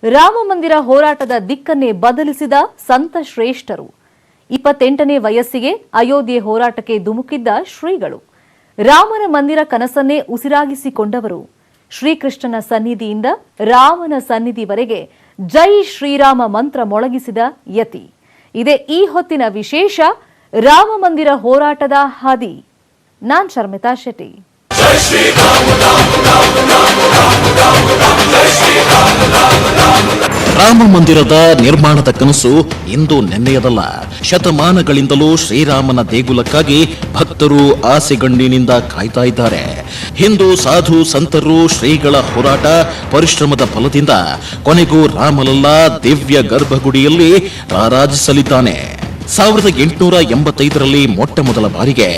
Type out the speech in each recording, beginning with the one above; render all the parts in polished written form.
ರಾಮ ಮಂದಿರ ಹೋರಾಟದ ದಿಕ್ಕನ್ನೇ ಬದಲಿಸಿದ ಸಂತ ಶ್ರೇಷ್ಠರು. 28ನೇ ವಯಸ್ಸಿಗೆ ಅಯೋಧ್ಯೆ ಹೋರಾಟಕ್ಕೆ ಧುಮುಕಿದ್ದ ಶ್ರೀಗಳು. ರಾಮನ ಮಂದಿರ ಕನಸನ್ನೇ ಉಸಿರಾಗಿಸಿಕೊಂಡವರು. ಶ್ರೀಕೃಷ್ಣನ ಸನ್ನಿಧಿಯಿಂದ ರಾಮನ ಸನ್ನಿಧಿವರೆಗೆ ಜೈ ಶ್ರೀರಾಮ ಮಂತ್ರ ಮೊಳಗಿಸಿದ ಯತಿ. ಇದೇ ಈ ಹೊತ್ತಿನ ವಿಶೇಷ ರಾಮ ಮಂದಿರ ಹೋರಾಟದ ಹಾದಿ. ನಾನ್ ಶರ್ಮಿತಾ ಶೆಟ್ಟಿ. ರಾಮ ಮಂದಿರದ ನಿರ್ಮಾಣದ ಕನಸು ಇಂದು ನೆನ್ನೆಯದಲ್ಲ. ಶತಮಾನಗಳಿಂದಲೂ ಶ್ರೀರಾಮನ ದೇಗುಲಕ್ಕಾಗಿ ಭಕ್ತರು ಆಸೆಗಣ್ಣಿನಿಂದ ಕಾಯ್ತಾ ಇದ್ದಾರೆ. ಹಿಂದೂ ಸಾಧು ಸಂತರು ಶ್ರೀಗಳ ಹೋರಾಟ ಪರಿಶ್ರಮದ ಫಲದಿಂದ ಕೊನೆಗೂ ರಾಮಲಲ್ಲ ದಿವ್ಯ ಗರ್ಭಗುಡಿಯಲ್ಲಿ ರಾರಾಜಿಸಲಿದ್ದಾನೆ. 1885ರಲ್ಲಿ ಮೊಟ್ಟ ಮೊದಲ ಬಾರಿಗೆ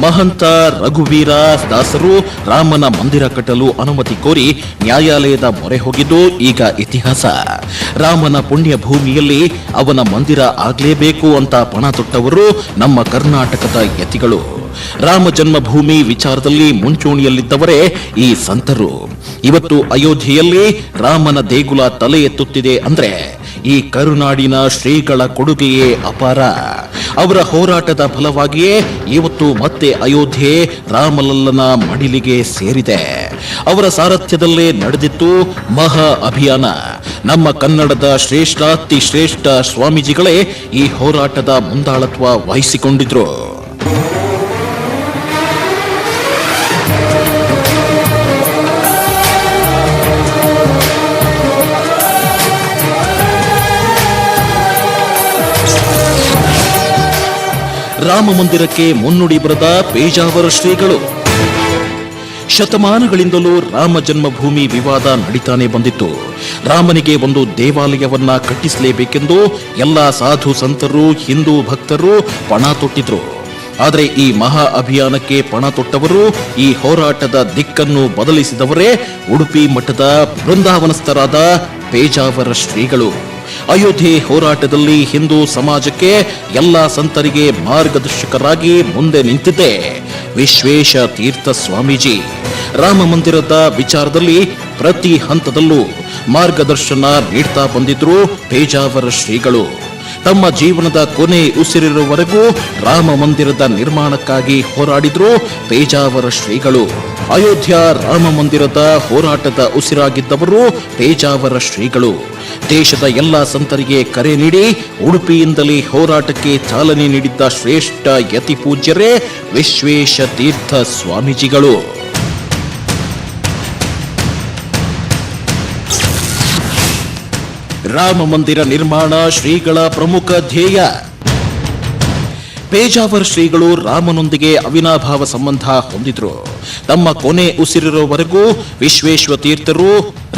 ಮಹಂತ ರಘುವೀರ ದಾಸರು ರಾಮನ ಮಂದಿರ ಕಟ್ಟಲು ಅನುಮತಿ ಕೋರಿ ನ್ಯಾಯಾಲಯದ ಮೊರೆ ಹೋಗಿದ್ದು ಈಗ ಇತಿಹಾಸ. ರಾಮನ ಪುಣ್ಯ ಭೂಮಿಯಲ್ಲಿ ಅವನ ಮಂದಿರ ಆಗ್ಲೇಬೇಕು ಅಂತ ಪಣ ತೊಟ್ಟವರು ನಮ್ಮ ಕರ್ನಾಟಕದ ಯತಿಗಳು. ರಾಮ ಜನ್ಮಭೂಮಿ ವಿಚಾರದಲ್ಲಿ ಮುಂಚೂಣಿಯಲ್ಲಿದ್ದವರೇ ಈ ಸಂತರು. ಇವತ್ತು ಅಯೋಧ್ಯೆಯಲ್ಲಿ ರಾಮನ ದೇಗುಲ ತಲೆ ಎತ್ತುತ್ತಿದೆ ಅಂದ್ರೆ ಈ ಕರುನಾಡಿನ ಶ್ರೀಗಳ ಕೊಡುಗೆಯೇ ಅಪಾರ. ಅವರ ಹೋರಾಟದ ಫಲವಾಗಿಯೇ ಇವತ್ತು ಮತ್ತೆ ಅಯೋಧ್ಯೆ ರಾಮಲಲ್ಲನ ಮಡಿಲಿಗೆ ಸೇರಿದೆ. ಅವರ ಸಾರಥ್ಯದಲ್ಲೇ ನಡೆದಿತ್ತು ಮಹಾ ಅಭಿಯಾನ. ನಮ್ಮ ಕನ್ನಡದ ಶ್ರೇಷ್ಠಾತಿ ಶ್ರೇಷ್ಠ ಸ್ವಾಮೀಜಿಗಳೇ ಈ ಹೋರಾಟದ ಮುಂದಾಳತ್ವ ವಹಿಸಿಕೊಂಡಿದ್ರು. ರಾಮ ಮಂದಿರಕ್ಕೆ ಮುನ್ನುಡಿ ಬರೆದ ಪೇಜಾವರ ಶ್ರೀಗಳು. ಶತಮಾನಗಳಿಂದಲೂ ರಾಮ ಜನ್ಮಭೂಮಿ ವಿವಾದ ನಡೀತಾನೆ ಬಂದಿತ್ತು. ರಾಮನಿಗೆ ಒಂದು ದೇವಾಲಯವನ್ನ ಕಟ್ಟಿಸಲೇಬೇಕೆಂದು ಎಲ್ಲ ಸಾಧು ಸಂತರು ಹಿಂದೂ ಭಕ್ತರು ಪಣ ತೊಟ್ಟಿದ್ರು. ಆದರೆ ಈ ಮಹಾ ಅಭಿಯಾನಕ್ಕೆ ಪಣ ತೊಟ್ಟವರು, ಈ ಹೋರಾಟದ ದಿಕ್ಕನ್ನು ಬದಲಿಸಿದವರೇ ಉಡುಪಿ ಮಠದ ಬೃಂದಾವನಸ್ಥರಾದ ಪೇಜಾವರ ಶ್ರೀಗಳು. ಅಯೋಧ್ಯೆ ಹೋರಾಟದಲ್ಲಿ ಹಿಂದೂ ಸಮಾಜಕ್ಕೆ ಎಲ್ಲ ಸಂತರಿಗೆ ಮಾರ್ಗದರ್ಶಕರಾಗಿ ಮುಂದೆ ನಿಂತಿದ್ದೆ ವಿಶ್ವೇಶ ತೀರ್ಥ ಸ್ವಾಮೀಜಿ. ರಾಮ ಮಂದಿರದ ವಿಚಾರದಲ್ಲಿ ಪ್ರತಿ ಹಂತದಲ್ಲೂ ಮಾರ್ಗದರ್ಶನ ನೀಡ್ತಾ ಬಂದಿದ್ರು ಪೇಜಾವರ ಶ್ರೀಗಳು. ತಮ್ಮ ಜೀವನದ ಕೊನೆ ಉಸಿರಿರುವವರೆಗೂ ರಾಮ ಮಂದಿರದ ನಿರ್ಮಾಣಕ್ಕಾಗಿ ಹೋರಾಡಿದ್ರು ಪೇಜಾವರ ಶ್ರೀಗಳು. ಅಯೋಧ್ಯ ರಾಮ ಮಂದಿರದ ಹೋರಾಟದ ಉಸಿರಾಗಿದ್ದವರು ಪೇಜಾವರ ಶ್ರೀಗಳು. ದೇಶದ ಎಲ್ಲ ಸಂತರಿಗೆ ಕರೆ ನೀಡಿ ಉಡುಪಿಯಿಂದಲೇ ಹೋರಾಟಕ್ಕೆ ಚಾಲನೆ ನೀಡಿದ್ದ ಶ್ರೇಷ್ಠ ಯತಿ ಪೂಜ್ಯರೇ ವಿಶ್ವೇಶ ತೀರ್ಥ ಸ್ವಾಮೀಜಿಗಳು. ರಾಮ ಮಂದಿರ ನಿರ್ಮಾಣ ಶ್ರೀಗಳ ಪ್ರಮುಖ ಧ್ಯೇಯ. ಪೇಜಾವರ ಶ್ರೀಗಳು ರಾಮನೊಂದಿಗೆ ಅವಿನಾಭಾವ ಸಂಬಂಧ ಹೊಂದಿದ್ರು. ತಮ್ಮ ಕೊನೆ ಉಸಿರಿರುವವರೆಗೂ ವಿಶ್ವೇಶ್ವ ತೀರ್ಥರು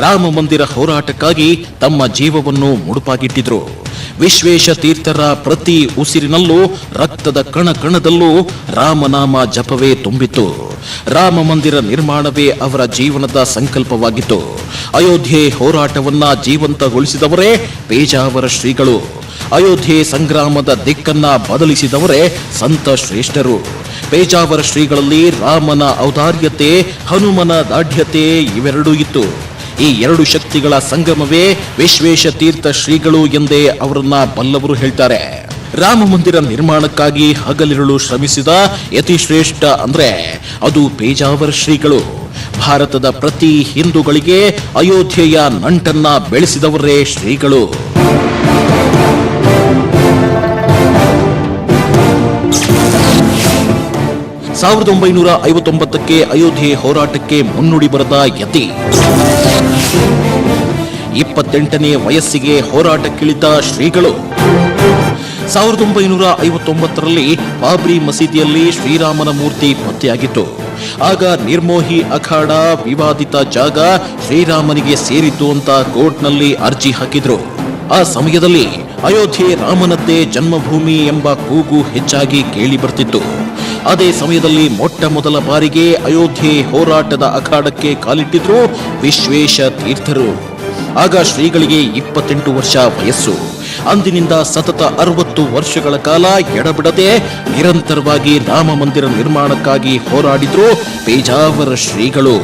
ರಾಮ ಮಂದಿರ ಹೋರಾಟಕ್ಕಾಗಿ ತಮ್ಮ ಜೀವವನ್ನು ಮುಡುಪಾಗಿಟ್ಟಿದ್ರು. ವಿಶ್ವೇಶ ತೀರ್ಥರ ಪ್ರತಿ ಉಸಿರಿನಲ್ಲೂ ರಕ್ತದ ಕಣ ಕಣದಲ್ಲೂ ರಾಮನಾಮ ಜಪವೇ ತುಂಬಿತ್ತು. ರಾಮ ಮಂದಿರ ನಿರ್ಮಾಣವೇ ಅವರ ಜೀವನದ ಸಂಕಲ್ಪವಾಗಿತ್ತು. ಅಯೋಧ್ಯೆ ಹೋರಾಟವನ್ನ ಜೀವಂತಗೊಳಿಸಿದವರೇ ಪೇಜಾವರ ಶ್ರೀಗಳು. ಅಯೋಧ್ಯೆ ಸಂಗ್ರಾಮದ ದಿಕ್ಕನ್ನ ಬದಲಿಸಿದವರೇ ಸಂತ ಶ್ರೇಷ್ಠರು. ಪೇಜಾವರ ಶ್ರೀಗಳಲ್ಲಿ ರಾಮನ ಔದಾರ್ಯತೆ, ಹನುಮನ ದಾಢ್ಯತೆ ಇವೆರಡೂ ಇತ್ತು. ಈ ಎರಡು ಶಕ್ತಿಗಳ ಸಂಗಮವೇ ವಿಶ್ವೇಶ ತೀರ್ಥ ಶ್ರೀಗಳು ಎಂದೇ ಅವರನ್ನ ಬಲ್ಲವರು ಹೇಳ್ತಾರೆ. ರಾಮ ಮಂದಿರ ನಿರ್ಮಾಣಕ್ಕಾಗಿ ಹಗಲಿರುಳು ಶ್ರಮಿಸಿದ ಯತಿ ಶ್ರೇಷ್ಠ ಅಂದ್ರೆ ಅದು ಪೇಜಾವರ ಶ್ರೀಗಳು. ಭಾರತದ ಪ್ರತಿ ಹಿಂದೂಗಳಿಗೆ ಅಯೋಧ್ಯೆಯ ನಂಟನ್ನ ಬೆಳೆಸಿದವರೇ ಶ್ರೀಗಳು. 1959ಕ್ಕೆ ಅಯೋಧ್ಯೆ ಹೋರಾಟಕ್ಕೆ ಮುನ್ನುಡಿ ಬರೆದ ಯತಿ. 28ನೇ ವಯಸ್ಸಿಗೆ ಹೋರಾಟಕ್ಕಿಳಿದ ಶ್ರೀಗಳು. 1959ರಲ್ಲಿ ಬಾಬ್ರಿ ಮಸೀದಿಯಲ್ಲಿ ಶ್ರೀರಾಮನ ಮೂರ್ತಿ ಪತ್ತೆಯಾಗಿತ್ತು. ಆಗ ನಿರ್ಮೋಹಿ ಅಖಾಡ ವಿವಾದಿತ ಜಾಗ ಶ್ರೀರಾಮನಿಗೆ ಸೇರಿತು ಅಂತ ಕೋರ್ಟ್ನಲ್ಲಿ ಅರ್ಜಿ ಹಾಕಿದ್ರು. ಆ ಸಮಯದಲ್ಲಿ ಅಯೋಧ್ಯೆ ರಾಮನದ್ದೇ ಜನ್ಮಭೂಮಿ ಎಂಬ ಕೂಗು ಹೆಚ್ಚಾಗಿ ಕೇಳಿ ಬರ್ತಿತ್ತು. ಅದೇ ಸಮಯದಲ್ಲಿ ಮೊಟ್ಟ ಮೊದಲ ಬಾರಿಗೆ ಅಯೋಧ್ಯೆ ಹೋರಾಟದ ಅಖಾಡಕ್ಕೆ ಕಾಲಿಟ್ಟಿದ್ರು ವಿಶ್ವೇಶ ತೀರ್ಥರು. ಆಗ ಶ್ರೀಗಳಿಗೆ 28 ವರ್ಷ ವಯಸ್ಸು. ಅಂದಿನಿಂದ ಸತತ 60 ವರ್ಷಗಳ ಕಾಲ ಎಡಬಿಡದೆ ನಿರಂತರವಾಗಿ ರಾಮ ಮಂದಿರ ನಿರ್ಮಾಣಕ್ಕಾಗಿ ಹೋರಾಡಿದ್ರು ಪೇಜಾವರ ಶ್ರೀಗಳು.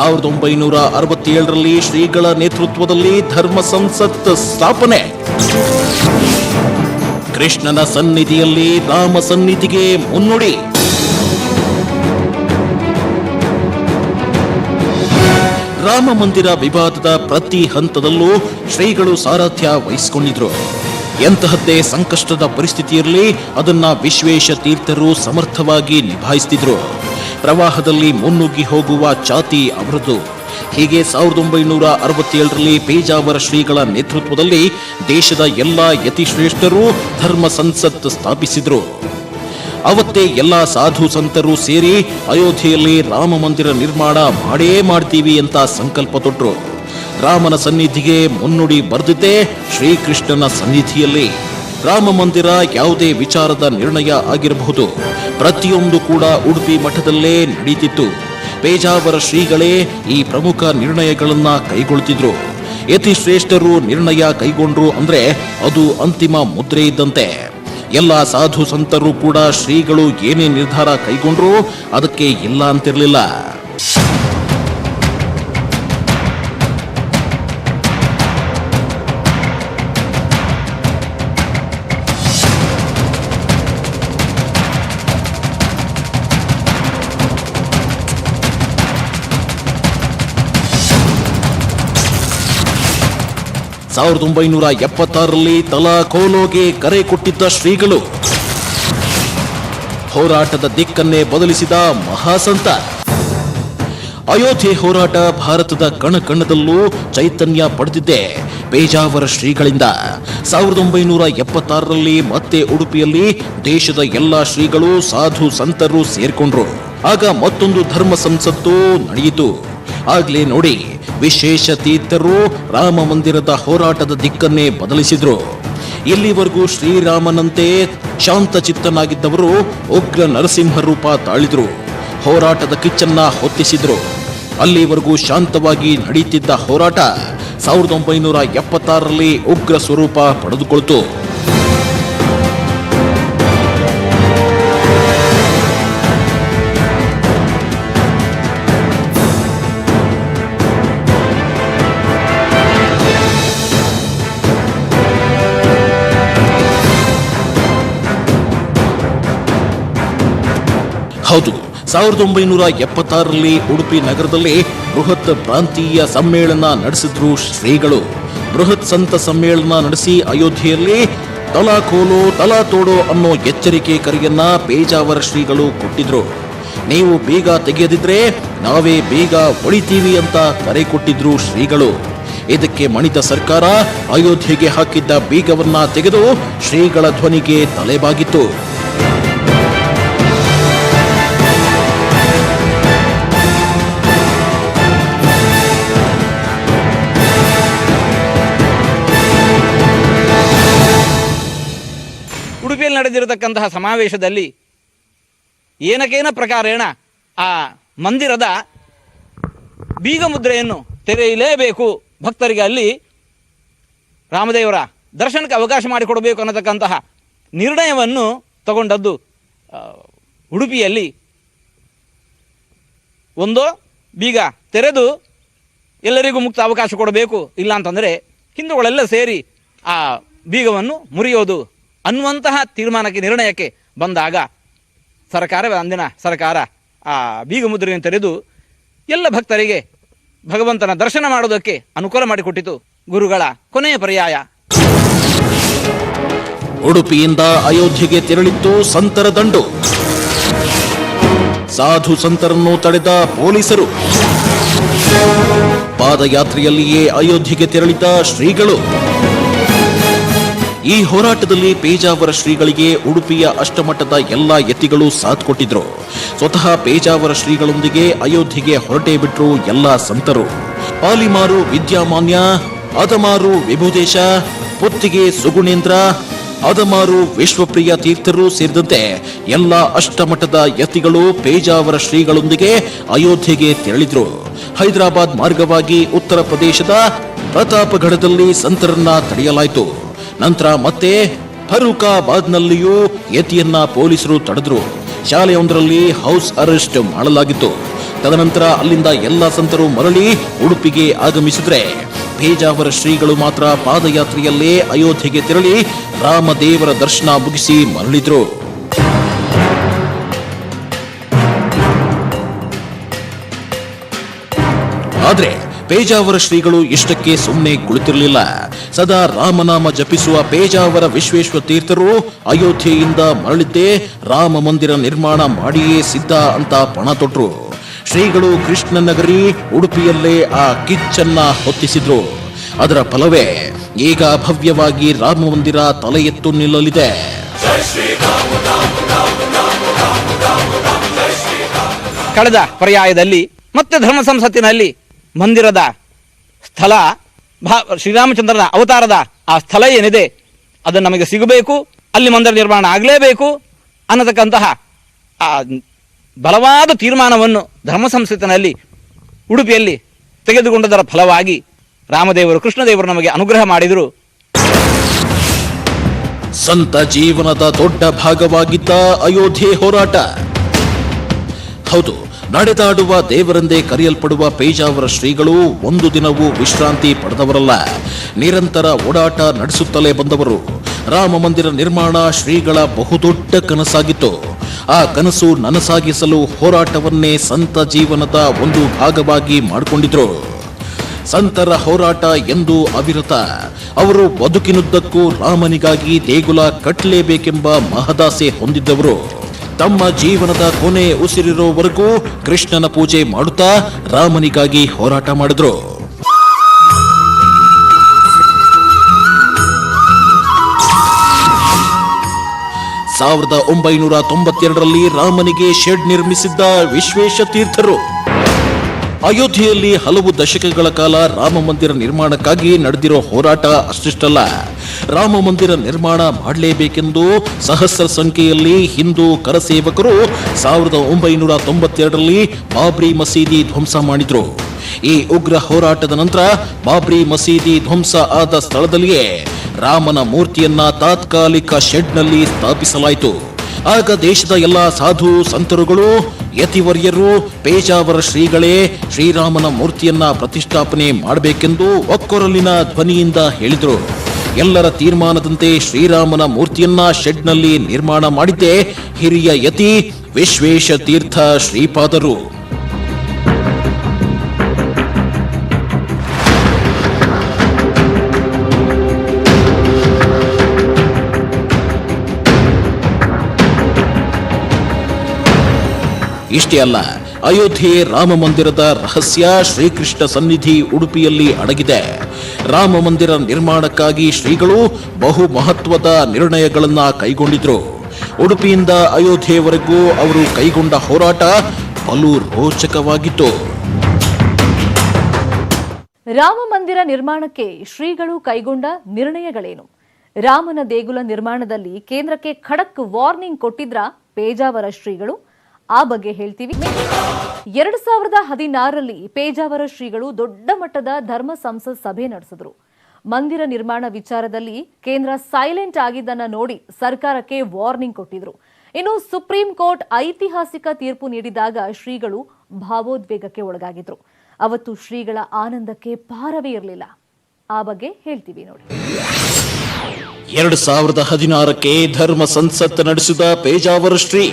1967ರಲ್ಲಿ ಶ್ರೀಗಳ ನೇತೃತ್ವದಲ್ಲಿ ಧರ್ಮ ಸಂಸತ್ ಸ್ಥಾಪನೆ. ಕೃಷ್ಣನ ಸನ್ನಿಧಿಯಲ್ಲಿ ರಾಮ ಸನ್ನಿಧಿಗೆ ಮುನ್ನುಡಿ. ರಾಮ ಮಂದಿರ ವಿವಾದದ ಪ್ರತಿ ಹಂತದಲ್ಲೂ ಶ್ರೀಗಳು ಸಾರಥ್ಯ ವಹಿಸಿಕೊಂಡಿದ್ರು. ಎಂತಹದ್ದೇ ಸಂಕಷ್ಟದ ಪರಿಸ್ಥಿತಿಯಲ್ಲಿ ಅದನ್ನ ವಿಶ್ವೇಶ ತೀರ್ಥರು ಸಮರ್ಥವಾಗಿ ನಿಭಾಯಿಸುತ್ತಿದ್ರು. ಪ್ರವಾಹದಲ್ಲಿ ಮುನ್ನುಗ್ಗಿ ಹೋಗುವ ಛಾತಿ ಅವರದು. ಹೀಗೆ 1967ರಲ್ಲಿ ಪೇಜಾವರ ಶ್ರೀಗಳ ನೇತೃತ್ವದಲ್ಲಿ ದೇಶದ ಎಲ್ಲಾ ಯತಿಶ್ರೇಷ್ಠರು ಧರ್ಮ ಸಂಸತ್ ಸ್ಥಾಪಿಸಿದ್ರು. ಅವತ್ತೇ ಎಲ್ಲಾ ಸಾಧು ಸಂತರು ಸೇರಿ ಅಯೋಧ್ಯೆಯಲ್ಲಿ ರಾಮ ಮಂದಿರ ನಿರ್ಮಾಣ ಮಾಡೇ ಮಾಡ್ತೀವಿ ಅಂತ ಸಂಕಲ್ಪ ತೊಟ್ರು. ರಾಮನ ಸನ್ನಿಧಿಗೆ ಮುನ್ನುಡಿ ಬರೆದಿದ್ದೇ ಶ್ರೀಕೃಷ್ಣನ ಸನ್ನಿಧಿಯಲ್ಲಿ. ರಾಮ ಮಂದಿರ ಯಾವುದೇ ವಿಚಾರದ ನಿರ್ಣಯ ಆಗಿರಬಹುದು, ಪ್ರತಿಯೊಂದು ಕೂಡ ಉಡುಪಿ ಮಠದಲ್ಲೇ ನಡೀತಿತ್ತು. ಪೇಜಾವರ ಶ್ರೀಗಳೇ ಈ ಪ್ರಮುಖ ನಿರ್ಣಯಗಳನ್ನ ಕೈಗೊಳ್ತಿದ್ರು. ಯತಿಶ್ರೇಷ್ಠರು ನಿರ್ಣಯ ಕೈಗೊಂಡ್ರು ಅಂದ್ರೆ ಅದು ಅಂತಿಮ ಮುದ್ರೆ ಇದ್ದಂತೆ. ಎಲ್ಲ ಸಾಧು ಸಂತರು ಕೂಡ ಶ್ರೀಗಳು ಏನೇ ನಿರ್ಧಾರ ಕೈಗೊಂಡ್ರು ಅದಕ್ಕೆ ಇಲ್ಲ ಅಂತಿರಲಿಲ್ಲ. ಸಾವಿರದ 1976ರಲ್ಲಿ ತಲಾಖೋಲೋಗೆ ಕರೆ ಕೊಟ್ಟಿದ್ದ ಶ್ರೀಗಳು ಹೋರಾಟದ ದಿಕ್ಕನ್ನೇ ಬದಲಿಸಿದ ಮಹಾಸಂತ. ಅಯೋಧ್ಯೆ ಹೋರಾಟ ಭಾರತದ ಕಣಕಣದಲ್ಲೂ ಚೈತನ್ಯ ಪಡೆದಿದ್ದೆ ಪೇಜಾವರ ಶ್ರೀಗಳಿಂದ. 1976ರಲ್ಲಿ ಮತ್ತೆ ಉಡುಪಿಯಲ್ಲಿ ದೇಶದ ಎಲ್ಲಾ ಶ್ರೀಗಳು ಸಾಧು ಸಂತರು ಸೇರ್ಕೊಂಡ್ರು. ಆಗ ಮತ್ತೊಂದು ಧರ್ಮ ಸಂಸತ್ತು ನಡೆಯಿತು. ಆಗ್ಲೇ ನೋಡಿ, ವಿಶೇಷ ತೀರ್ಥರು ರಾಮ ಮಂದಿರದ ಹೋರಾಟದ ದಿಕ್ಕನ್ನೇ ಬದಲಿಸಿದ್ರು. ಇಲ್ಲಿವರೆಗೂ ಶ್ರೀರಾಮನಂತೆ ಶಾಂತಚಿತ್ತನಾಗಿದ್ದವರು ಉಗ್ರ ನರಸಿಂಹ ರೂಪ ತಾಳಿದ್ರು. ಹೋರಾಟದ ಕಿಚ್ಚನ್ನ ಹೊತ್ತಿಸಿದ್ರು. ಅಲ್ಲಿವರೆಗೂ ಶಾಂತವಾಗಿ ನಡೆಯುತ್ತಿದ್ದ ಹೋರಾಟ 1976ರಲ್ಲಿ ಉಗ್ರ ಸ್ವರೂಪ ಪಡೆದುಕೊಳ್ತು. ಹೌದು, 1976ರಲ್ಲಿ ಉಡುಪಿ ನಗರದಲ್ಲಿ ಬೃಹತ್ ಪ್ರಾಂತೀಯ ಸಮ್ಮೇಳನ ನಡೆಸಿದ್ರು ಶ್ರೀಗಳು. ಬೃಹತ್ ಸಂತ ಸಮ್ಮೇಳನ ನಡೆಸಿ ಅಯೋಧ್ಯೆಯಲ್ಲಿ ತಲಾಖೋಲೋ ತಲಾ ತೋಡೋ ಅನ್ನೋ ಎಚ್ಚರಿಕೆ ಕರೆಯನ್ನ ಪೇಜಾವರ ಶ್ರೀಗಳು ಕೊಟ್ಟಿದ್ರು. ನೀವು ಬೀಗ ತೆಗೆಯದಿದ್ರೆ ನಾವೇ ಬೀಗ ಹೊಡಿತೀವಿ ಅಂತ ಕರೆ ಕೊಟ್ಟಿದ್ರು ಶ್ರೀಗಳು. ಇದಕ್ಕೆ ಮಣಿತ ಸರ್ಕಾರ ಅಯೋಧ್ಯೆಗೆ ಹಾಕಿದ್ದ ಬೀಗವನ್ನ ತೆಗೆದು ಶ್ರೀಗಳ ಧ್ವನಿಗೆ ತಲೆಬಾಗಿತ್ತು. ಉಡುಪಿಯಲ್ಲಿ ನಡೆದಿರತಕ್ಕಂತಹ ಸಮಾವೇಶದಲ್ಲಿ ಏನಕೇನ ಪ್ರಕಾರೇಣ ಆ ಮಂದಿರದ ಬೀಗ ಮುದ್ರೆಯನ್ನು ತೆರೆಯಲೇಬೇಕು, ಭಕ್ತರಿಗೆ ಅಲ್ಲಿ ರಾಮದೇವರ ದರ್ಶನಕ್ಕೆ ಅವಕಾಶ ಮಾಡಿಕೊಡಬೇಕು ಅನ್ನತಕ್ಕಂತಹ ನಿರ್ಣಯವನ್ನು ತಗೊಂಡದ್ದು ಉಡುಪಿಯಲ್ಲಿ. ಒಂದು ಬೀಗ ತೆರೆದು ಎಲ್ಲರಿಗೂ ಮುಕ್ತ ಅವಕಾಶ ಕೊಡಬೇಕು, ಇಲ್ಲ ಅಂತಂದರೆ ಹಿಂದೂಗಳೆಲ್ಲ ಸೇರಿ ಆ ಬೀಗವನ್ನು ಮುರಿಯೋದು ಅನ್ನುವಂತಹ ತೀರ್ಮಾನಕ್ಕೆ ನಿರ್ಣಯಕ್ಕೆ ಬಂದಾಗ ಅಂದಿನ ಸರ್ಕಾರ ಆ ಬೀಗ ಮುದ್ರೆಯನ್ನು ತೆರೆದು ಎಲ್ಲ ಭಕ್ತರಿಗೆ ಭಗವಂತನ ದರ್ಶನ ಮಾಡೋದಕ್ಕೆ ಅನುಕೂಲ ಮಾಡಿಕೊಟ್ಟಿತು. ಗುರುಗಳ ಕೊನೆಯ ಪರ್ಯಾಯ. ಉಡುಪಿಯಿಂದ ಅಯೋಧ್ಯೆಗೆ ತೆರಳಿತ್ತು ಸಂತರ ದಂಡು. ಸಾಧು ಸಂತರನ್ನು ತಡೆದ ಪೊಲೀಸರು. ಪಾದಯಾತ್ರೆಯಲ್ಲಿಯೇ ಅಯೋಧ್ಯೆಗೆ ತೆರಳಿದ ಶ್ರೀಗಳು. ಈ ಹೋರಾಟದಲ್ಲಿ ಪೇಜಾವರ ಶ್ರೀಗಳಿಗೆ ಉಡುಪಿಯ ಅಷ್ಟಮಠದ ಎಲ್ಲಾ ಯತಿಗಳು ಸಾಥ್ ಕೊಟ್ಟಿದ್ರು. ಸ್ವತಃ ಪೇಜಾವರ ಶ್ರೀಗಳೊಂದಿಗೆ ಅಯೋಧ್ಯೆಗೆ ಹೊರಟೇ ಬಿಟ್ರು ಎಲ್ಲಾ ಸಂತರು. ಪಾಲಿಮಾರು ವಿದ್ಯಾಮಾನ್ಯ, ಅದಮಾರು ವಿಭುದೇಶ, ಪುತ್ತಿಗೆ ಸುಗುಣೇಂದ್ರ, ಅದಮಾರು ವಿಶ್ವಪ್ರಿಯ ತೀರ್ಥರು ಸೇರಿದಂತೆ ಎಲ್ಲಾ ಅಷ್ಟಮಠದ ಯತಿಗಳು ಪೇಜಾವರ ಶ್ರೀಗಳೊಂದಿಗೆ ಅಯೋಧ್ಯೆಗೆ ತೆರಳಿದ್ರು. ಹೈದರಾಬಾದ್ ಮಾರ್ಗವಾಗಿ ಉತ್ತರ ಪ್ರದೇಶದ ಪ್ರತಾಪಗಢದಲ್ಲಿ ಸಂತರನ್ನ ತಡೆಯಲಾಯಿತು. ನಂತರ ಮತ್ತೆ ಫರೂಕಾಬಾದ್ನಲ್ಲಿಯೂ ಯತಿಯನ್ನ ಪೊಲೀಸರು ತಡೆದ್ರು. ಶಾಲೆಯೊಂದರಲ್ಲಿ ಹೌಸ್ ಅರೆಸ್ಟ್ ಮಾಡಲಾಗಿತ್ತು. ತದನಂತರ ಅಲ್ಲಿಂದ ಎಲ್ಲ ಸಂತರು ಮರಳಿ ಉಡುಪಿಗೆ ಆಗಮಿಸಿದ್ರೆ ಪೇಜಾವರ ಶ್ರೀಗಳು ಮಾತ್ರ ಪಾದಯಾತ್ರೆಯಲ್ಲೇ ಅಯೋಧ್ಯೆಗೆ ತೆರಳಿ ರಾಮದೇವರ ದರ್ಶನ ಮುಗಿಸಿ ಮರಳಿದ್ರು. ಆದ್ರೆ ಪೇಜಾವರ ಶ್ರೀಗಳು ಇಷ್ಟಕ್ಕೆ ಸುಮ್ಮನೆ ಕುಳಿತಿರಲಿಲ್ಲ. ಸದಾ ರಾಮನಾಮ ಜಪಿಸುವ ಪೇಜಾವರ ವಿಶ್ವೇಶ್ವರ ತೀರ್ಥರು ಅಯೋಧ್ಯೆಯಿಂದ ಮರಳಿದ್ದೇ ರಾಮ ಮಂದಿರ ನಿರ್ಮಾಣ ಮಾಡಿಯೇ ಸಿದ್ಧ ಅಂತ ಪಣ ತೊಟ್ರು. ಶ್ರೀಗಳು ಕೃಷ್ಣನಗರಿ ಉಡುಪಿಯಲ್ಲೇ ಆ ಕಿಚ್ಚನ್ನ ಹೊತ್ತಿಸಿದ್ರು. ಅದರ ಫಲವೇ ಈಗ ಭವ್ಯವಾಗಿ ರಾಮ ಮಂದಿರ ತಲೆ ಎತ್ತು ನಿಲ್ಲಲಿದೆ. ಕಳೆದ ಪರ್ಯಾಯದಲ್ಲಿ ಮತ್ತೆ ಧರ್ಮ ಸಂಸತ್ತಿನಲ್ಲಿ ಮಂದಿರದ ಸ್ಥಳ ಶ್ರೀರಾಮಚಂದ್ರನ ಅವತಾರದ ಆ ಸ್ಥಳ ಏನಿದೆ ಅದು ನಮಗೆ ಸಿಗಬೇಕು, ಅಲ್ಲಿ ಮಂದಿರ ನಿರ್ಮಾಣ ಆಗಲೇಬೇಕು ಅನ್ನತಕ್ಕಂತಹ ಆ ಬಲವಾದ ತೀರ್ಮಾನವನ್ನು ಧರ್ಮ ಸಂಸತ್ತಿನಲ್ಲಿ ಉಡುಪಿಯಲ್ಲಿ ತೆಗೆದುಕೊಂಡದರ ಫಲವಾಗಿ ರಾಮದೇವರು ಕೃಷ್ಣದೇವರು ನಮಗೆ ಅನುಗ್ರಹ ಮಾಡಿದರು. ಸಂತ ಜೀವನದ ದೊಡ್ಡ ಭಾಗವಾಗಿದ್ದ ಅಯೋಧ್ಯೆ ಹೋರಾಟ. ಹೌದು, ನಡೆದಾಡುವ ದೇವರೆಂದೇ ಕರೆಯಲ್ಪಡುವ ಪೇಜಾವರ ಶ್ರೀಗಳು ಒಂದು ದಿನವೂ ವಿಶ್ರಾಂತಿ ಪಡೆದವರಲ್ಲ. ನಿರಂತರ ಓಡಾಟ ನಡೆಸುತ್ತಲೇ ಬಂದವರು. ರಾಮ ಮಂದಿರ ನಿರ್ಮಾಣ ಶ್ರೀಗಳ ಬಹುದೊಡ್ಡ ಕನಸಾಗಿತ್ತು. ಆ ಕನಸು ನನಸಾಗಿಸಲು ಹೋರಾಟವನ್ನೇ ಸಂತ ಜೀವನದ ಒಂದು ಭಾಗವಾಗಿ ಮಾಡಿಕೊಂಡಿದ್ರು. ಸಂತರ ಹೋರಾಟ ಎಂದು ಅವಿರತ. ಅವರು ಬದುಕಿನುದ್ದಕ್ಕೂ ರಾಮನಿಗಾಗಿ ದೇಗುಲ ಕಟ್ಟಲೇಬೇಕೆಂಬ ಮಹದಾಸೆ ಹೊಂದಿದ್ದವರು. ತಮ್ಮ ಜೀವನದ ಕೊನೆ ಉಸಿರಿರೋವರೆಗೂ ಕೃಷ್ಣನ ಪೂಜೆ ಮಾಡುತ್ತಾ ರಾಮನಿಗಾಗಿ ಹೋರಾಟ ಮಾಡಿದ್ರು. ಸಾವಿರದ 992ರಲ್ಲಿ ರಾಮನಿಗೆ ಶೆಡ್ ನಿರ್ಮಿಸಿದ್ದ ವಿಶ್ವೇಶ ತೀರ್ಥರು. ಅಯೋಧ್ಯೆಯಲ್ಲಿ ಹಲವು ದಶಕಗಳ ಕಾಲ ರಾಮ ಮಂದಿರ ನಿರ್ಮಾಣಕ್ಕಾಗಿ ನಡೆದಿರೋ ಹೋರಾಟ ಅಷ್ಟಿಷ್ಟಲ್ಲ. ರಾಮ ಮಂದಿರ ನಿರ್ಮಾಣ ಮಾಡಲೇಬೇಕೆಂದು ಸಹಸ್ರ ಸಂಖ್ಯೆಯಲ್ಲಿ ಹಿಂದೂ ಕರಸೇವಕರು 1992ರಲ್ಲಿ ಬಾಬ್ರಿ ಮಸೀದಿ ಧ್ವಂಸ ಮಾಡಿದ್ರು. ಈ ಉಗ್ರ ಹೋರಾಟದ ನಂತರ ಬಾಬ್ರಿ ಮಸೀದಿ ಧ್ವಂಸ ಆದ ಸ್ಥಳದಲ್ಲಿಯೇ ರಾಮನ ಮೂರ್ತಿಯನ್ನ ತಾತ್ಕಾಲಿಕ ಶೆಡ್ನಲ್ಲಿ ಸ್ಥಾಪಿಸಲಾಯಿತು. ಆಗ ದೇಶದ ಎಲ್ಲ ಸಾಧು ಸಂತರುಗಳು, ಯತಿವರ್ಯರು, ಪೇಜಾವರ ಶ್ರೀಗಳೇ ಶ್ರೀರಾಮನ ಮೂರ್ತಿಯನ್ನ ಪ್ರತಿಷ್ಠಾಪನೆ ಮಾಡಬೇಕೆಂದು ಒಕ್ಕೊರಲಿನ ಧ್ವನಿಯಿಂದ ಹೇಳಿದರು. ಎಲ್ಲರ ತೀರ್ಮಾನದಂತೆ ಶ್ರೀರಾಮನ ಮೂರ್ತಿಯನ್ನ ಶೆಡ್ನಲ್ಲಿ ನಿರ್ಮಾಣ ಮಾಡಿದ್ದೇ ಹಿರಿಯ ಯತಿ ವಿಶ್ವೇಶ ತೀರ್ಥ ಶ್ರೀಪಾದರು. ಇಷ್ಟೇ ಅಲ್ಲ, ಅಯೋಧ್ಯೆ ರಾಮ ಮಂದಿರದ ರಹಸ್ಯ ಶ್ರೀಕೃಷ್ಣ ಸನ್ನಿಧಿ ಉಡುಪಿಯಲ್ಲಿ ಅಡಗಿದೆ. ರಾಮ ಮಂದಿರ ನಿರ್ಮಾಣಕ್ಕಾಗಿ ಶ್ರೀಗಳು ಬಹು ಮಹತ್ವದ ನಿರ್ಣಯಗಳನ್ನ ಕೈಗೊಂಡಿದ್ರು. ಉಡುಪಿಯಿಂದ ಅಯೋಧ್ಯೆಯವರೆಗೂ ಅವರು ಕೈಗೊಂಡ ಹೋರಾಟ ಬಲು ರೋಚಕವಾಗಿತ್ತು. ರಾಮ ಮಂದಿರ ನಿರ್ಮಾಣಕ್ಕೆ ಶ್ರೀಗಳು ಕೈಗೊಂಡ ನಿರ್ಣಯಗಳೇನು? ರಾಮನ ದೇಗುಲ ನಿರ್ಮಾಣದಲ್ಲಿ ಕೇಂದ್ರಕ್ಕೆ ಖಡಕ್ ವಾರ್ನಿಂಗ್ ಕೊಟ್ಟಿದ್ರ ಪೇಜಾವರ ಶ್ರೀಗಳು? ಆ ಬಗ್ಗೆ ಹೇಳ್ತೀವಿ. 2016ರಲ್ಲಿ ಪೇಜಾವರ ಶ್ರೀಗಳು ದೊಡ್ಡ ಮಟ್ಟದ ಧರ್ಮ ಸಂಸತ್ ಸಭೆ ನಡೆಸಿದ್ರು. ಮಂದಿರ ನಿರ್ಮಾಣ ವಿಚಾರದಲ್ಲಿ ಕೇಂದ್ರ ಸೈಲೆಂಟ್ ಆಗಿದ್ದನ್ನ ನೋಡಿ ಸರ್ಕಾರಕ್ಕೆ ವಾರ್ನಿಂಗ್ ಕೊಟ್ಟಿದ್ರು. ಇನ್ನು ಸುಪ್ರೀಂ ಕೋರ್ಟ್ ಐತಿಹಾಸಿಕ ತೀರ್ಪು ನೀಡಿದಾಗ ಶ್ರೀಗಳು ಭಾವೋದ್ವೇಗಕ್ಕೆ ಒಳಗಾಗಿದ್ರು. ಅವತ್ತು ಶ್ರೀಗಳ ಆನಂದಕ್ಕೆ ಪಾರವೇ ಇರಲಿಲ್ಲ. ಆ ಬಗ್ಗೆ ಹೇಳ್ತೀವಿ ನೋಡಿ. 2016ಕ್ಕೆ ಧರ್ಮ ಸಂಸತ್ ನಡೆಸಿದ ಪೇಜಾವರ ಶ್ರೀ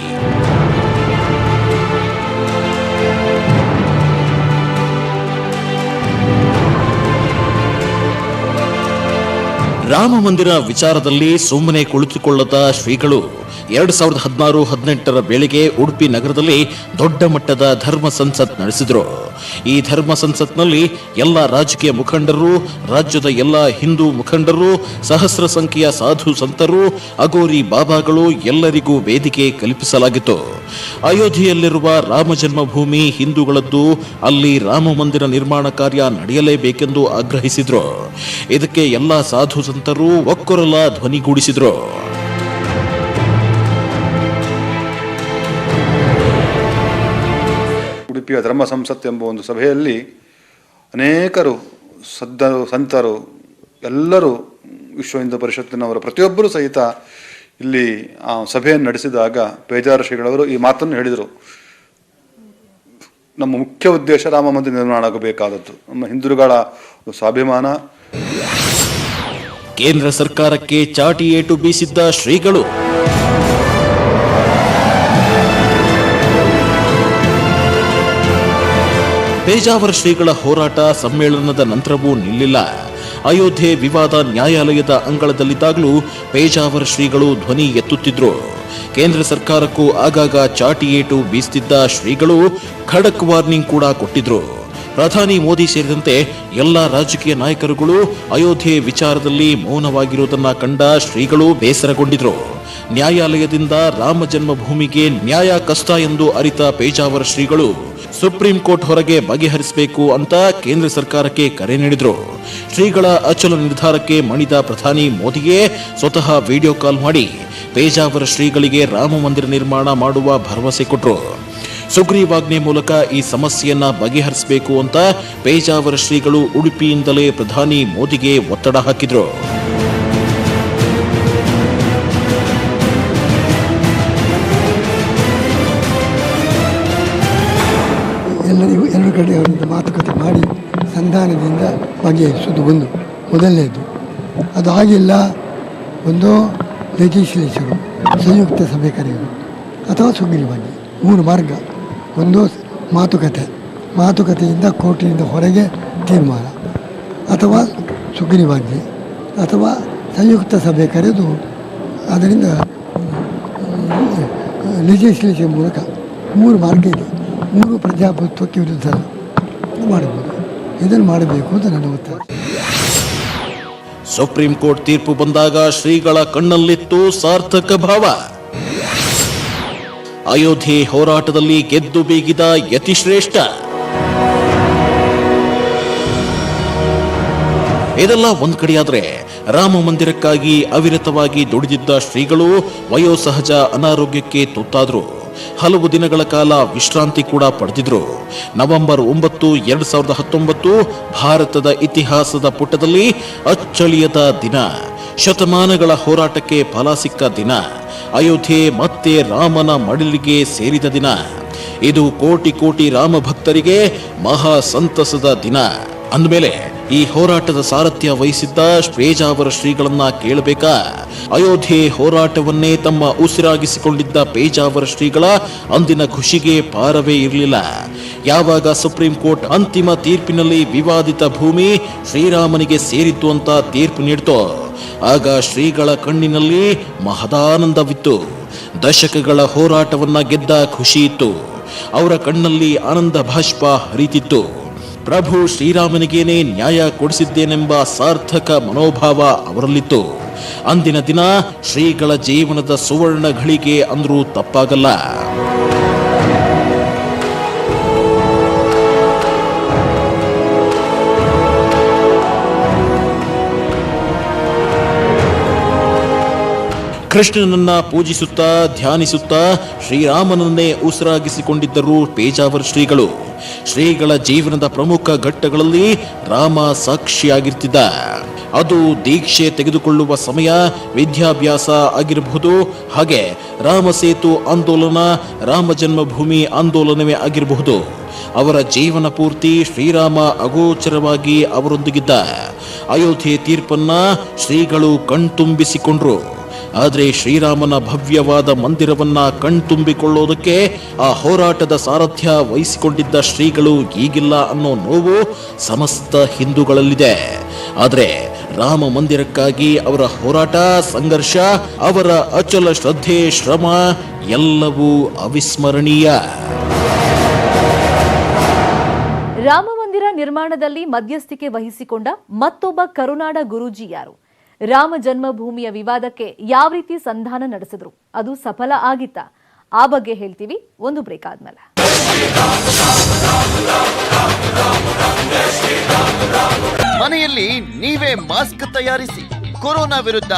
ರಾಮ ಮಂದಿರ ವಿಚಾರದಲ್ಲಿ ಸುಮ್ಮನೆ ಕುಳಿತುಕೊಳ್ಳದ ಶ್ರೀಗಳು 2016-18ರ ವೇಳೆಗೆ ಉಡುಪಿ ನಗರದಲ್ಲಿ ದೊಡ್ಡ ಮಟ್ಟದ ಧರ್ಮ ಸಂಸತ್ ನಡೆಸಿದ್ರು. ಈ ಧರ್ಮ ಸಂಸತ್ನಲ್ಲಿ ಎಲ್ಲ ರಾಜಕೀಯ ಮುಖಂಡರು, ರಾಜ್ಯದ ಎಲ್ಲ ಹಿಂದೂ ಮುಖಂಡರು, ಸಹಸ್ರ ಸಂಖ್ಯೆಯ ಸಾಧು ಸಂತರು, ಅಗೋರಿ ಬಾಬಾಗಳು ಎಲ್ಲರಿಗೂ ವೇದಿಕೆ ಕಲ್ಪಿಸಲಾಗಿತ್ತು. ಅಯೋಧ್ಯೆಯಲ್ಲಿರುವ ರಾಮ ಜನ್ಮಭೂಮಿ ಹಿಂದೂಗಳದ್ದು, ಅಲ್ಲಿ ರಾಮ ಮಂದಿರ ನಿರ್ಮಾಣ ಕಾರ್ಯ ನಡೆಯಲೇಬೇಕೆಂದು ಆಗ್ರಹಿಸಿದ್ರು. ಇದಕ್ಕೆ ಎಲ್ಲ ಸಾಧು ಸಂತರು ಒಕ್ಕೊರಲ ಧ್ವನಿಗೂಡಿಸಿದ್ರು. ಉಡುಪಿಯ ಧರ್ಮ ಸಂಸತ್ ಎಂಬ ಒಂದು ಸಭೆಯಲ್ಲಿ ಅನೇಕರು ಸಂತರು ಎಲ್ಲರೂ ವಿಶ್ವ ಹಿಂದೂ ಪರಿಷತ್ತಿನವರು ಪ್ರತಿಯೊಬ್ಬರೂ ಸಹಿತ ಇಲ್ಲಿ ಸಭೆಯನ್ನು ನಡೆಸಿದಾಗ ಪೇಜಾವರ ಶ್ರೀಗಳವರು ಈ ಮಾತನ್ನು ಹೇಳಿದರು. ನಮ್ಮ ಮುಖ್ಯ ಉದ್ದೇಶ ರಾಮ ಮಂದಿರ ನಿರ್ಮಾಣ ಆಗಬೇಕಾದದ್ದು, ನಮ್ಮ ಹಿಂದೂಗಳ ಸ್ವಾಭಿಮಾನ. ಕೇಂದ್ರ ಸರ್ಕಾರಕ್ಕೆ ಚಾಟಿ ಏಟು ಬೀಸಿದ್ದ ಶ್ರೀಗಳು. ಪೇಜಾವರ ಶ್ರೀಗಳ ಹೋರಾಟ ಸಮ್ಮೇಳನದ ನಂತರವೂ ನಿಲ್ಲಿಲ್ಲ. ಅಯೋಧ್ಯೆ ವಿವಾದ ನ್ಯಾಯಾಲಯದ ಅಂಗಳದಲ್ಲಿದ್ದಾಗಲೂ ಪೇಜಾವರ ಶ್ರೀಗಳು ಧ್ವನಿ ಎತ್ತುತ್ತಿದ್ರು. ಕೇಂದ್ರ ಸರ್ಕಾರಕ್ಕೂ ಆಗಾಗ ಚಾಟಿ ಏಟು ಬೀಸ್ತಿದ್ದ ಶ್ರೀಗಳು ಖಡಕ್ ವಾರ್ನಿಂಗ್ ಕೂಡ ಕೊಟ್ಟಿದ್ರು. ಪ್ರಧಾನಿ ಮೋದಿ ಸೇರಿದಂತೆ ಎಲ್ಲ ರಾಜಕೀಯ ನಾಯಕರುಗಳು ಅಯೋಧ್ಯೆ ವಿಚಾರದಲ್ಲಿ ಮೌನವಾಗಿರುವುದನ್ನ ಕಂಡ ಶ್ರೀಗಳು ಬೇಸರಗೊಂಡಿದ್ರು. ನ್ಯಾಯಾಲಯದಿಂದ ರಾಮ ಜನ್ಮಭೂಮಿಗೆ ನ್ಯಾಯ ಕಷ್ಟ ಎಂದು ಅರಿತ ಪೇಜಾವರ ಶ್ರೀಗಳು ಸುಪ್ರೀಂ ಕೋರ್ಟ್ ಹೊರಗೆ ಬಗೆಹರಿಸಬೇಕು ಅಂತ ಕೇಂದ್ರ ಸರ್ಕಾರಕ್ಕೆ ಕರೆ ನೀಡಿದ್ರು. ಶ್ರೀಗಳ ಅಚಲ ನಿರ್ಧಾರಕ್ಕೆ ಮಣಿದ ಪ್ರಧಾನಿ ಮೋದಿಗೆ ಸ್ವತಃ ವಿಡಿಯೋ ಕಾಲ್ ಮಾಡಿ ಪೇಜಾವರ ಶ್ರೀಗಳಿಗೆ ರಾಮ ಮಂದಿರ ನಿರ್ಮಾಣ ಮಾಡುವ ಭರವಸೆ ಕೊಟ್ಟರು. ಸುಗ್ರೀವಾಜ್ಞೆ ಮೂಲಕ ಈ ಸಮಸ್ಯೆಯನ್ನ ಬಗೆಹರಿಸಬೇಕು ಅಂತ ಪೇಜಾವರ ಶ್ರೀಗಳು ಉಡುಪಿಯಿಂದಲೇ ಪ್ರಧಾನಿ ಮೋದಿಗೆ ಒತ್ತಡ ಹಾಕಿದ್ರು. ಎರಡು ಕಡೆ ಅವರಿಂದ ಮಾತುಕತೆ ಮಾಡಿ ಸಂಧಾನದಿಂದ ಬಗೆಹರಿಸೋದು ಮೊದಲನೇದು. ಅದು ಆಗಿಲ್ಲ, ಒಂದು ಲೆಜಿಸ್ಲೇಚರು ಸಂಯುಕ್ತ ಸಭೆ ಕರೆಯುವುದು ಅಥವಾ ಸುಗ್ರೀವಾಜ್ಞೆ, 3 ಮಾರ್ಗ. ಒಂದು ಮಾತುಕತೆಯಿಂದ ಕೋರ್ಟಿನಿಂದ ಹೊರಗೆ ತೀರ್ಮಾನ, ಅಥವಾ ಸುಗ್ರೀವಾಜ್ಞೆ, ಅಥವಾ ಸಂಯುಕ್ತ ಸಭೆ ಕರೆದು ಅದರಿಂದ ಲೆಜಿಸ್ಲೇಷನ್ ಮೂಲಕ 3 ಮಾರ್ಗ ಇದೆ. 3 ಪ್ರಜಾಪ್ರಭುತ್ವಕ್ಕೆ ವಿರುದ್ಧ ಮಾಡಬಹುದು. ಇದನ್ನು ಮಾಡಬೇಕು ಅಂತ ನನ್ನ ಒತ್ತಾಯ. ಸುಪ್ರೀಂ ಕೋರ್ಟ್ ತೀರ್ಪು ಬಂದಾಗ ಶ್ರೀಗಳ ಕಣ್ಣಲ್ಲಿತ್ತು ಸಾರ್ಥಕ ಭಾವ. ಅಯೋಧ್ಯೆ ಹೋರಾಟದಲ್ಲಿ ಗೆದ್ದು ಬೀಗಿದ ಯತಿಶ್ರೇಷ್ಠ. ಇದೆಲ್ಲ ಒಂದ್ ಕಡೆಯಾದ್ರೆ, ರಾಮ ಮಂದಿರಕ್ಕಾಗಿ ಅವಿರತವಾಗಿ ದುಡಿದಿದ್ದ ಶ್ರೀಗಳು ವಯೋಸಹಜ ಅನಾರೋಗ್ಯಕ್ಕೆ ತುತ್ತಾದ್ರು. ಹಲವು ದಿನಗಳ ಕಾಲ ವಿಶ್ರಾಂತಿ ಕೂಡ ಪಡೆದಿದ್ರು. ನವೆಂಬರ್ 9, 2019 ಭಾರತದ ಇತಿಹಾಸದ ಪುಟದಲ್ಲಿ ಅಚ್ಚಳಿಯದ ದಿನ. ಶತಮಾನಗಳ ಹೋರಾಟಕ್ಕೆ ಫಲ ಸಿಕ್ಕ ದಿನ. ಅಯೋಧ್ಯೆ ಮತ್ತೆ ರಾಮನ ಮಡಿಲಿಗೆ ಸೇರಿದ ದಿನ. ಇದು ಕೋಟಿ ಕೋಟಿ ರಾಮ ಭಕ್ತರಿಗೆ ಮಹಾ ಸಂತಸದ ದಿನ. ಅಂದಮೇಲೆ ಈ ಹೋರಾಟದ ಸಾರಥ್ಯ ವಹಿಸಿದ್ದ ಪೇಜಾವರ ಶ್ರೀಗಳನ್ನ ಕೇಳಬೇಕಾ? ಅಯೋಧ್ಯೆ ಹೋರಾಟವನ್ನೇ ತಮ್ಮ ಉಸಿರಾಗಿಸಿಕೊಂಡಿದ್ದ ಪೇಜಾವರ ಶ್ರೀಗಳ ಅಂದಿನ ಖುಷಿಗೆ ಪಾರವೇ ಇರಲಿಲ್ಲ. ಯಾವಾಗ ಸುಪ್ರೀಂ ಕೋರ್ಟ್ ಅಂತಿಮ ತೀರ್ಪಿನಲ್ಲಿ ವಿವಾದಿತ ಭೂಮಿ ಶ್ರೀರಾಮನಿಗೆ ಸೇರಿತ್ತು ಅಂತ ತೀರ್ಪು ನೀಡಿತೋ, ಆಗ ಶ್ರೀಗಳ ಕಣ್ಣಿನಲ್ಲಿ ಮಹದಾನಂದವಿತ್ತು. ದಶಕಗಳ ಹೋರಾಟವನ್ನ ಗೆದ್ದ ಖುಷಿ ಇತ್ತು. ಅವರ ಕಣ್ಣಲ್ಲಿ ಆನಂದ ಬಾಷ್ಪ ಹರಿತಿತ್ತು. ಪ್ರಭು ಶ್ರೀರಾಮನಿಗೇನೆ ನ್ಯಾಯ ಕೊಡಿಸಿದ್ದೇನೆಂಬ ಸಾರ್ಥಕ ಮನೋಭಾವ ಅವರಲ್ಲಿತ್ತು. ಅಂದಿನ ದಿನ ಶ್ರೀಗಳ ಜೀವನದ ಸುವರ್ಣ ಘಳಿಗೆ ಅಂದ್ರೂ ತಪ್ಪಾಗಲ್ಲ. ಕೃಷ್ಣನನ್ನ ಪೂಜಿಸುತ್ತಾ ಧ್ಯಾನಿಸುತ್ತಾ ಶ್ರೀರಾಮನನ್ನೇ ಉಸಿರಾಗಿಸಿಕೊಂಡಿದ್ದರು ಪೇಜಾವರ ಶ್ರೀಗಳು. ಶ್ರೀಗಳ ಜೀವನದ ಪ್ರಮುಖ ಘಟ್ಟಗಳಲ್ಲಿ ರಾಮ ಸಾಕ್ಷಿಯಾಗಿರ್ತಿದ್ದ. ಅದು ದೀಕ್ಷೆ ತೆಗೆದುಕೊಳ್ಳುವ ಸಮಯ, ವಿದ್ಯಾಭ್ಯಾಸ ಆಗಿರಬಹುದು, ಹಾಗೆ ರಾಮ ಸೇತು ಆಂದೋಲನ, ರಾಮ ಜನ್ಮಭೂಮಿ ಆಂದೋಲನವೇ ಆಗಿರಬಹುದು. ಅವರ ಜೀವನ ಪೂರ್ತಿ ಶ್ರೀರಾಮ ಅಗೋಚರವಾಗಿ ಅವರೊಂದಿಗಿದ್ದ. ಅಯೋಧ್ಯೆ ತೀರ್ಪನ್ನ ಶ್ರೀಗಳು ಕಣ್ತುಂಬಿಸಿಕೊಂಡ್ರು. ಆದರೆ ಶ್ರೀರಾಮನ ಭವ್ಯವಾದ ಮಂದಿರವನ್ನ ಕಣ್ತುಂಬಿಕೊಳ್ಳೋದಕ್ಕೆ ಆ ಹೋರಾಟದ ಸಾರಥ್ಯ ವಹಿಸಿಕೊಂಡಿದ್ದ ಶ್ರೀಗಳು ಈಗಿಲ್ಲ ಅನ್ನೋ ನೋವು ಸಮಸ್ತ ಹಿಂದೂಗಳಲ್ಲಿದೆ. ಆದರೆ ರಾಮ ಮಂದಿರಕ್ಕಾಗಿ ಅವರ ಹೋರಾಟ, ಸಂಘರ್ಷ, ಅವರ ಅಚಲ ಶ್ರದ್ಧೆ, ಶ್ರಮ ಎಲ್ಲವೂ ಅವಿಸ್ಮರಣೀಯ. ರಾಮ ಮಂದಿರ ನಿರ್ಮಾಣದಲ್ಲಿ ಮಧ್ಯಸ್ಥಿಕೆ ವಹಿಸಿಕೊಂಡ ಮತ್ತೊಬ್ಬ ಕರುನಾಡ ಗುರೂಜಿ ಯಾರು? ರಾಮ ಜನ್ಮಭೂಮಿಯ ವಿವಾದಕ್ಕೆ ಯಾವ ರೀತಿ ಸಂಧಾನ ನಡೆಸಿದ್ರು? ಅದು ಸಫಲ ಆಗಿತ್ತಾ? ಆ ಬಗ್ಗೆ ಹೇಳ್ತೀವಿ ಒಂದು ಬ್ರೇಕ್ ಆದ್ಮೇಲೆ. ಮನೆಯಲ್ಲಿ ನೀವೇ ಮಾಸ್ಕ್ ತಯಾರಿಸಿ ಕೊರೋನಾ ವಿರುದ್ಧ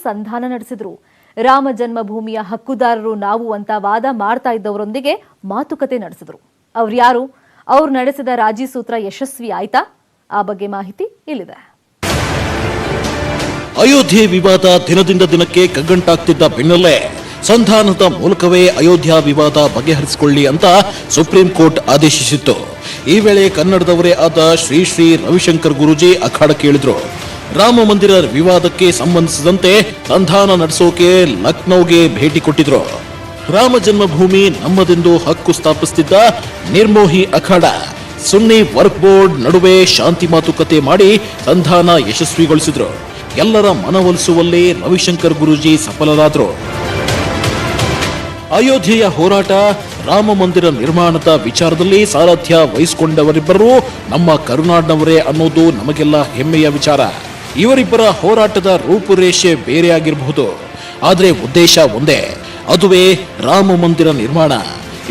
ಸಂಧಾನ ನಡೆಸಿದ್ರು. ರಾಮ ಜನ್ಮಭೂಮಿಯ ಹಕ್ಕುದಾರರು ನಾವು ಅಂತ ವಾದ ಮಾಡ್ತಾ ಇದ್ದವರೊಂದಿಗೆ ಮಾತುಕತೆ ನಡೆಸಿದ್ರು. ಅವ್ರು ಯಾರು? ಅವ್ರು ನಡೆಸಿದ ರಾಜಿ ಸೂತ್ರ ಯಶಸ್ವಿ ಆಯ್ತಾ? ಆ ಬಗ್ಗೆ ಮಾಹಿತಿ ಇಲ್ಲಿದೆ. ಅಯೋಧ್ಯೆ ವಿವಾದ ದಿನದಿಂದ ದಿನಕ್ಕೆ ಕಗ್ಗಂಟಾಗ್ತಿದ್ದ ಬೆನ್ನಲ್ಲೇ ಸಂಧಾನದ ಮೂಲಕವೇ ಅಯೋಧ್ಯ ವಿವಾದ ಬಗೆಹರಿಸಿಕೊಳ್ಳಿ ಅಂತ ಸುಪ್ರೀಂ ಕೋರ್ಟ್ ಆದೇಶಿಸಿತ್ತು. ಈ ವೇಳೆ ಕನ್ನಡದವರೇ ಆದ ಶ್ರೀ ಶ್ರೀ ರವಿಶಂಕರ್ ಗುರೂಜಿ ಅಖಾಡಕ್ಕೆ ಇಳಿದ್ರು. ರಾಮ ಮಂದಿರ ವಿವಾದಕ್ಕೆ ಸಂಬಂಧಿಸಿದಂತೆ ಸಂಧಾನ ನಡೆಸೋಕೆ ಲಕ್ನೋಗೆ ಭೇಟಿ ಕೊಟ್ಟಿದ್ರು. ರಾಮ ಜನ್ಮಭೂಮಿ ನಮ್ಮದೆಂದು ಹಕ್ಕು ಸ್ಥಾಪಿಸುತ್ತಿದ್ದ ನಿರ್ಮೋಹಿ ಅಖಾಡ ಸುನ್ನಿ ವರ್ಕ್ ಬೋರ್ಡ್ ನಡುವೆ ಶಾಂತಿ ಮಾತುಕತೆ ಮಾಡಿ ಸಂಧಾನ ಯಶಸ್ವಿಗೊಳಿಸಿದ್ರು. ಎಲ್ಲರ ಮನವೊಲಿಸುವಲ್ಲಿ ರವಿಶಂಕರ್ ಗುರೂಜಿ ಸಫಲರಾದರು. ಅಯೋಧ್ಯೆಯ ಹೋರಾಟ, ರಾಮ ಮಂದಿರ ನಿರ್ಮಾಣದ ವಿಚಾರದಲ್ಲಿ ಸಾರಥ್ಯ ವಹಿಸಿಕೊಂಡವರಿಬ್ಬರೂ ನಮ್ಮ ಕರುನಾಡಿನವರೇ ಅನ್ನೋದು ನಮಗೆಲ್ಲ ಹೆಮ್ಮೆಯ ವಿಚಾರ. ಇವರಿಬ್ಬರ ಹೋರಾಟದ ರೂಪುರೇಷೆ ಬೇರೆಯಾಗಿರಬಹುದು, ಆದರೆ ಉದ್ದೇಶ ಒಂದೇ, ಅದುವೇ ರಾಮ ಮಂದಿರ ನಿರ್ಮಾಣ.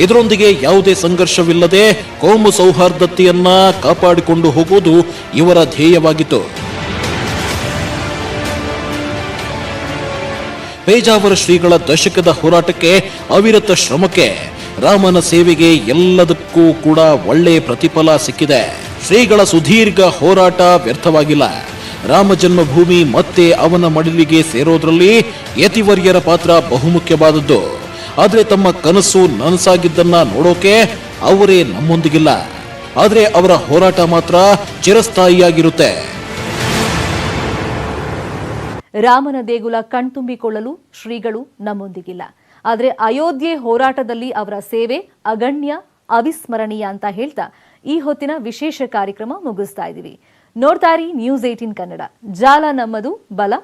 ಇದರೊಂದಿಗೆ ಯಾವುದೇ ಸಂಘರ್ಷವಿಲ್ಲದೆ ಕೋಮು ಸೌಹಾರ್ದತೆಯನ್ನ ಕಾಪಾಡಿಕೊಂಡು ಹೋಗುವುದು ಇವರ ಧ್ಯೇಯವಾಗಿತ್ತು. ಪೇಜಾವರ ಶ್ರೀಗಳ ದಶಕದ ಹೋರಾಟಕ್ಕೆ, ಅವಿರತ ಶ್ರಮಕ್ಕೆ, ರಾಮನ ಸೇವೆಗೆ ಎಲ್ಲದಕ್ಕೂ ಕೂಡ ಒಳ್ಳೆಯ ಪ್ರತಿಫಲ ಸಿಕ್ಕಿದೆ. ಶ್ರೀಗಳ ಸುದೀರ್ಘ ಹೋರಾಟ ವ್ಯರ್ಥವಾಗಿಲ್ಲ. ರಾಮ ಜನ್ಮಭೂಮಿ ಮತ್ತೆ ಅವನ ಮಡಿಲಿಗೆ ಸೇರೋದ್ರಲ್ಲಿ ಯತಿವರ್ಯರ ಪಾತ್ರ ಬಹುಮುಖ್ಯವಾದದ್ದು. ಆದರೆ ತಮ್ಮ ಕನಸು ನನಸಾಗಿದ್ದನ್ನ ನೋಡೋಕೆ ಅವರೇ ನಮ್ಮೊಂದಿಗಿಲ್ಲ. ಆದರೆ ಅವರ ಹೋರಾಟ ಮಾತ್ರ ಚಿರಸ್ಥಾಯಿಯಾಗಿರುತ್ತೆ. ರಾಮನ ದೇಗುಲ ಕಣ್ತುಂಬಿಕೊಳ್ಳಲು ಶ್ರೀಗಳು ನಮ್ಮೊಂದಿಗಿಲ್ಲ, ಆದರೆ ಅಯೋಧ್ಯೆ ಹೋರಾಟದಲ್ಲಿ ಅವರ ಸೇವೆ ಅಗಣ್ಯ, ಅವಿಸ್ಮರಣೀಯ ಅಂತ ಹೇಳ್ತಾ ಈ ಹೊತ್ತಿನ ವಿಶೇಷ ಕಾರ್ಯಕ್ರಮ ಮುಗಿಸ್ತಾ ಇದ್ದೀವಿ. ನೋಡ್ತಾ ಇರಿ ನ್ಯೂಸ್ 18 ಕನ್ನಡ. ಜಾಲ ನಮ್ಮದು, ಬಲ